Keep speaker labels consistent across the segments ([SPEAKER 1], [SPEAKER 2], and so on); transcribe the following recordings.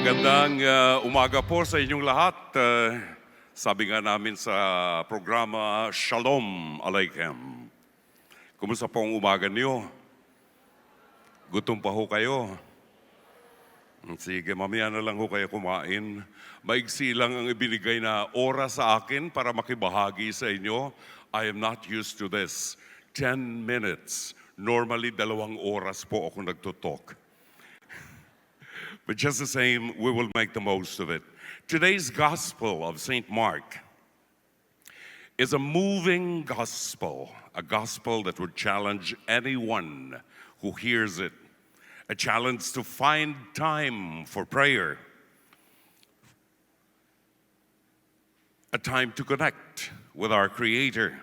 [SPEAKER 1] Magandang umaga po sa inyong lahat. Sabi nga namin sa programa, Shalom Aleichem. Kumusta po ang umaga niyo? Gutom pa ho kayo? Sige, mamaya na lang ho kayo kumain. Maigsi lang ang ibinigay na oras sa akin para makibahagi sa inyo. I am not used to this. 10 minutes. Normally, 2 oras po ako nagtutalk. But just the same, we will make the most of it. Today's Gospel of St. Mark is a moving gospel, a gospel that would challenge anyone who hears it, a challenge to find time for prayer, a time to connect with our Creator.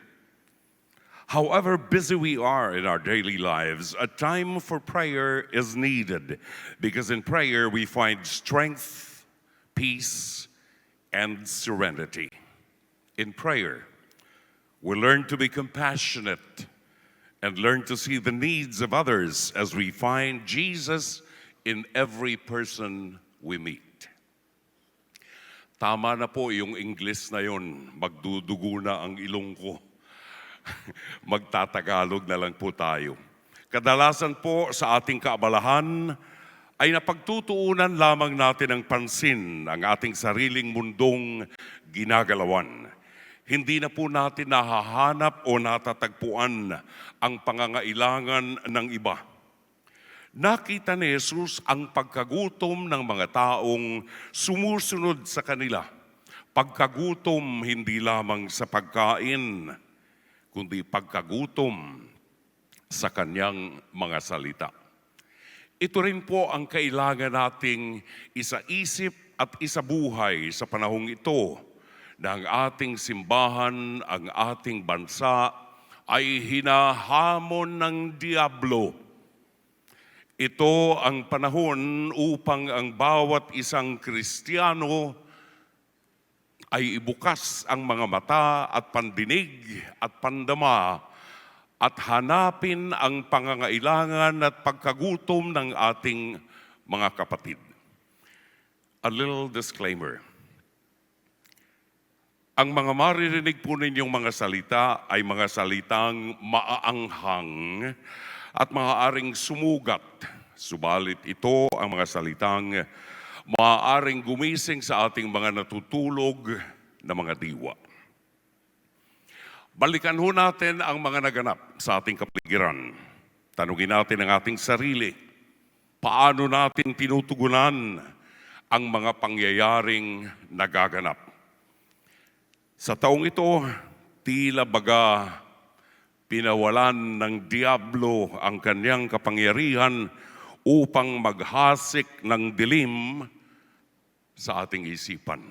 [SPEAKER 1] However busy we are in our daily lives, a time for prayer is needed because in prayer we find strength, peace, and serenity. In prayer, we learn to be compassionate and learn to see the needs of others as we find Jesus in every person we meet. Tama na po yung English na yun, magdudugo na ang ilong ko. Magtatagalog na lang po tayo. Kadalasan po sa ating kaabalahan ay napagtutuunan lamang natin ang pansin ang ating sariling mundong ginagalawan. Hindi na po natin nahahanap o natatagpuan ang pangangailangan ng iba. Nakita ni Jesus ang pagkagutom ng mga taong sumusunod sa kanila. Pagkagutom hindi lamang sa pagkain, kundi pagkagutom sa kanyang mga salita. Ito rin po ang kailangan nating isaisip at isabuhay sa panahong ito na ang ating simbahan, ang ating bansa ay hinahamon ng Diablo. Ito ang panahon upang ang bawat isang Kristiyano ay ibukas ang mga mata at pandinig at pandama at hanapin ang pangangailangan at pagkagutom ng ating mga kapatid. A little disclaimer. Ang mga maririnig po ninyong mga salita ay mga salitang maaanghang at maaaring sumugat. Subalit ito ang mga salitang maaaring gumising sa ating mga natutulog na mga diwa. Balikan ho natin ang mga naganap sa ating kapaligiran. Tanungin natin ang ating sarili. Paano natin tinutugunan ang mga pangyayaring nagaganap? Sa taong ito, tila baga pinawalan ng Diablo ang kanyang kapangyarihan upang maghasik ng dilim sa ating isipan.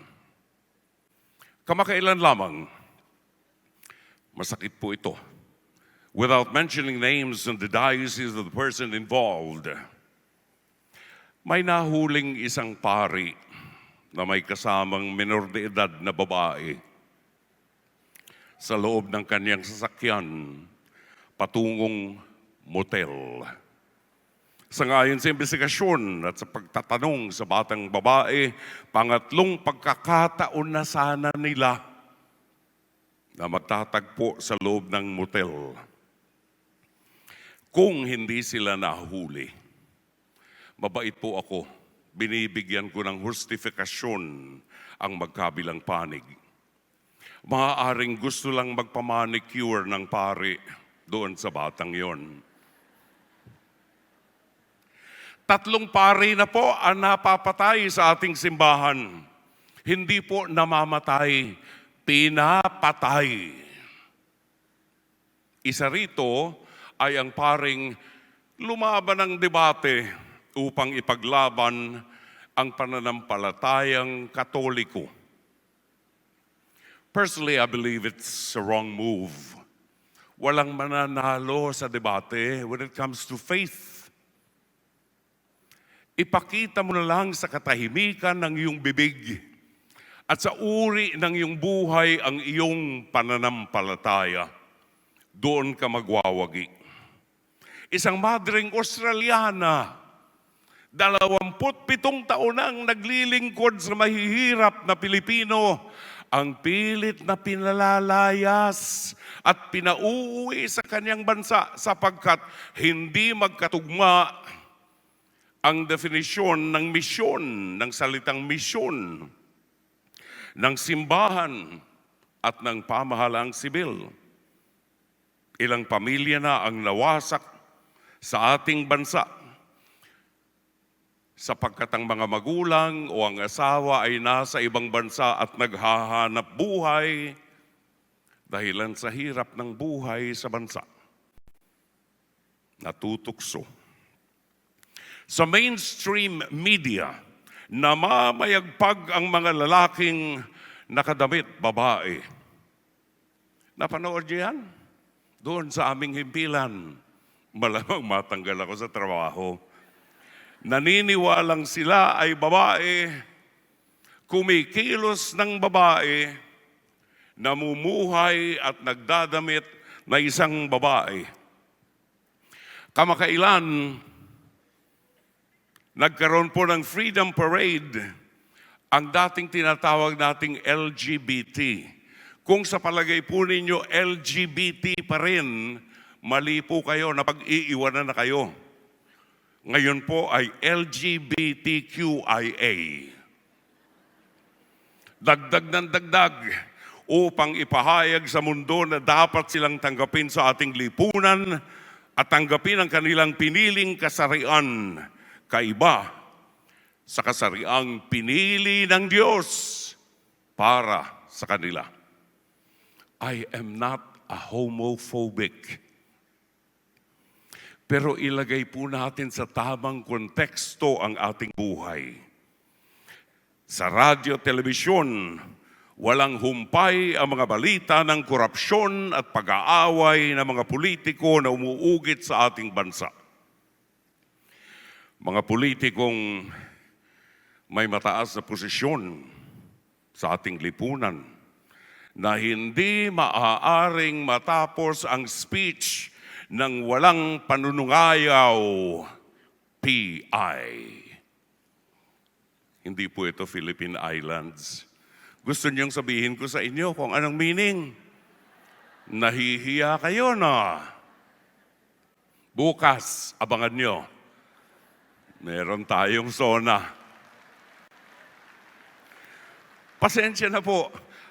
[SPEAKER 1] Kamakailan lamang, masakit po ito. Without mentioning names and the diocese of the person involved, may nahuling isang pari na may kasamang menor de edad na babae sa loob ng kanyang sasakyan patungong motel. Sangayon sa investigasyon at sa pagtatanong sa batang babae, pangatlong pagkakataon na sana nila na magtatagpo sa loob ng motel. Kung hindi sila nahuli, mabait po ako, binibigyan ko ng justifikasyon ang magkabilang panig. Maaaring gusto lang magpamanicure ng pari doon sa batang yon. 3 pari na po ang napapatay sa ating simbahan. Hindi po namamatay, pinapatay. Isa rito ay ang paring lumaban ng debate upang ipaglaban ang pananampalatayang Katoliko. Personally, I believe it's a wrong move. Walang mananalo sa debate when it comes to faith. Ipakita mo na lang sa katahimikan ng iyong bibig at sa uri ng iyong buhay ang iyong pananampalataya. Doon ka magwawagi. Isang madring Australiana 27 taon nang naglilingkod sa mahihirap na Pilipino, ang pilit na pinalalayas at pinauuwi sa kanyang bansa sapagkat hindi magkatugma ang definisyon ng misyon, ng salitang misyon, ng simbahan at ng pamahalaang sibil. Ilang pamilya na ang nawasak sa ating bansa sapagkat ang mga magulang o ang asawa ay nasa ibang bansa at naghahanap buhay dahilan sa hirap ng buhay sa bansa. Natutukso. Sa mainstream media, namamayagpag ang mga lalaking nakadamit babae. Napanood niyo yan? Doon sa aming himpilan, malamang matanggal ako sa trabaho. Naniniwalang sila ay babae, kumikilos ng babae, namumuhay at nagdadamit na isang babae. Kamakailan, nagkaroon po ng Freedom Parade ang dating tinatawag nating LGBT. Kung sa palagay po ninyo LGBT pa rin, mali po kayo, napag-iiwanan na kayo. Ngayon po ay LGBTQIA. Dagdag ng dagdag upang ipahayag sa mundo na dapat silang tanggapin sa ating lipunan at tanggapin ang kanilang piniling kasarian, kaiba sa kasariang pinili ng Diyos para sa kanila. I am not a homophobic. Pero ilagay po natin sa tamang konteksto ang ating buhay. Sa radyo, telebisyon, walang humpay ang mga balita ng korupsyon at pag-aaway ng mga politiko na umuugit sa ating bansa. Mga politikong may mataas na posisyon sa ating lipunan na hindi maaaring matapos ang speech ng walang panunungayaw, PI. Hindi po ito Philippine Islands. Gusto niyong sabihin ko sa inyo kung anong meaning? Nahihiya kayo na. Bukas, abangan niyo. Meron tayong SONA. Pasensya na po.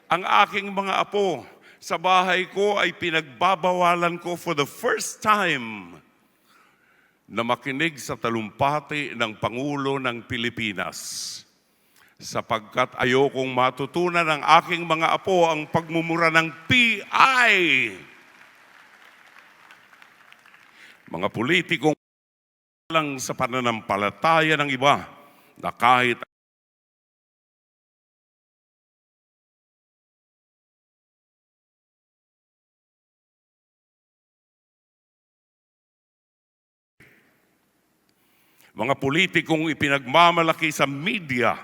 [SPEAKER 1] Ang aking mga apo sa bahay ko ay pinagbabawalan ko for the first time na makinig sa talumpati ng Pangulo ng Pilipinas. Sapagkat ayokong matutunan ng aking mga apo ang pagmumura ng PI. Mga politikong lang sa pananampalataya ng iba na kahit mga politikong ipinagmamalaki sa media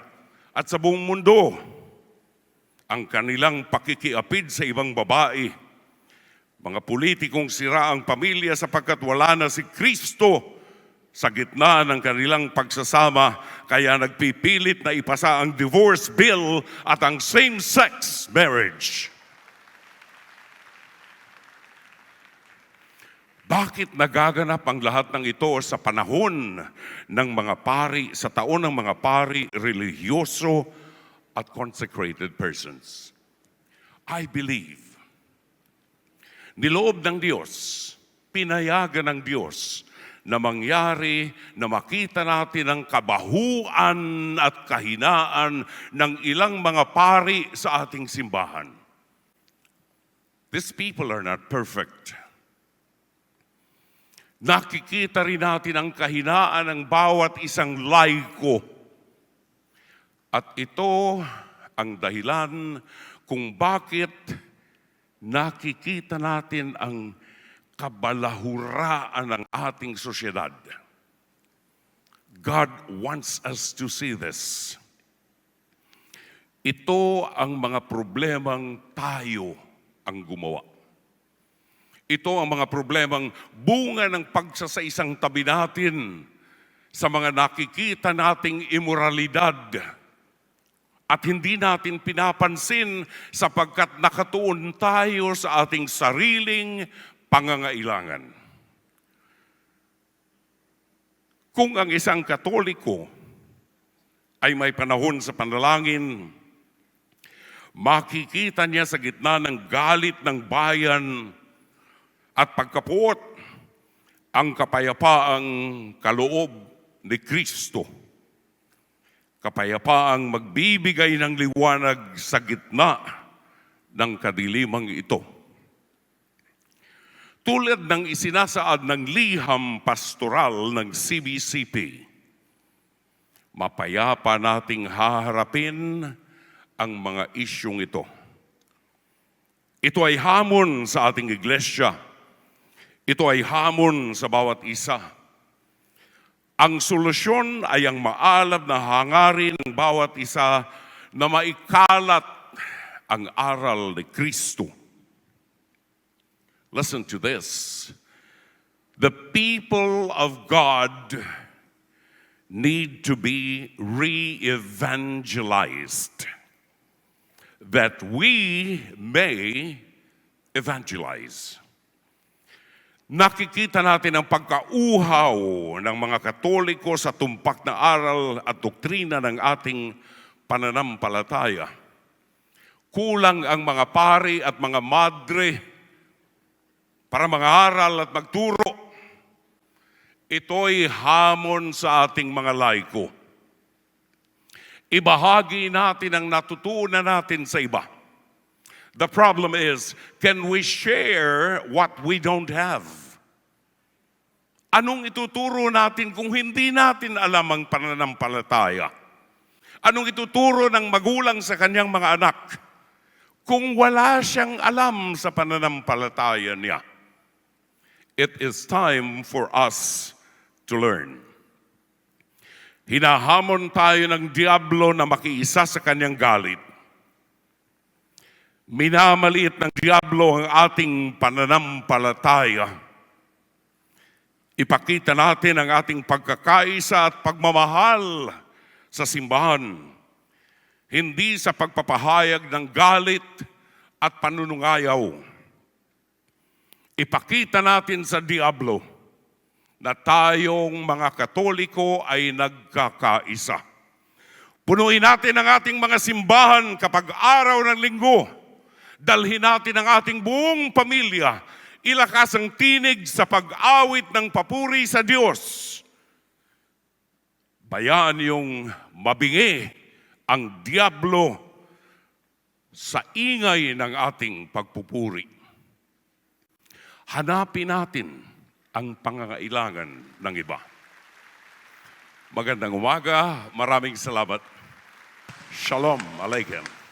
[SPEAKER 1] at sa buong mundo ang kanilang pakikiapid sa ibang babae. Mga politikong sira ang pamilya sapagkat wala na si Kristo sa gitna ng kanilang pagsasama, kaya nagpipilit na ipasa ang divorce bill at ang same-sex marriage. Bakit nagaganap ang lahat ng ito sa panahon ng mga pari, sa taon ng mga pari, religyoso at consecrated persons? I believe, niloob ng Diyos, pinayagan ng Diyos na mangyari na makita natin ang kabahuan at kahinaan ng ilang mga pari sa ating simbahan. These people are not perfect. Nakikita rin natin ang kahinaan ng bawat isang laiko. At ito ang dahilan kung bakit nakikita natin ang kabalahuraan ng ating sosyedad. God wants us to see this. Ito ang mga problemang tayo ang gumawa. Ito ang mga problemang bunga ng pagsasaisang tabi natin sa mga nakikita nating imoralidad at hindi natin pinapansin sapagkat nakatuon tayo sa ating sariling pangangailangan. Kung ang isang Katoliko ay may panahon sa panalangin, makikita niya sa gitna ng galit ng bayan at pagkapuot ang kapayapaang kaloob ni Kristo. Kapayapaang magbibigay ng liwanag sa gitna ng kadilimang ito. Tulad ng isinasaad ng liham pastoral ng CBCP, mapayapa nating haharapin ang mga isyong ito. Ito ay hamon sa ating iglesia. Ito ay hamon sa bawat isa. Ang solusyon ay ang maalab na hangarin ng bawat isa na maikalat ang aral ni Kristo. Listen to this. The people of God need to be re-evangelized, that we may evangelize. Nakikita natin ang pagkauhaw ng mga Katoliko sa tumpak na aral at doktrina ng ating pananampalataya. Kulang ang mga pari at mga madre para mangaral at magturo. Ito'y hamon sa ating mga laiko. Ibahagi natin ang natutunan natin sa iba. The problem is, can we share what we don't have? Anong ituturo natin kung hindi natin alam ang pananampalataya? Anong ituturo ng magulang sa kanyang mga anak kung wala siyang alam sa pananampalataya niya? It is time for us to learn. Hinahamon tayo ng diablo na makiisa sa kanyang galit. Minamaliit ng diablo ang ating pananampalataya. Ipakita natin ang ating pagkakaisa at pagmamahal sa simbahan. Hindi sa pagpapahayag ng galit at panunungayaw. Ipakita natin sa diablo na tayong mga Katoliko ay nagkakaisa. Punuin natin ang ating mga simbahan kapag araw ng linggo. Dalhin natin ang ating buong pamilya. Ilakas ang tinig sa pag-awit ng papuri sa Diyos. Bayaan yung mabingi ang diablo sa ingay ng ating pagpupuri. Hanapin natin ang pangangailangan ng iba. Magandang umaga. Maraming salamat. Shalom Aleichem.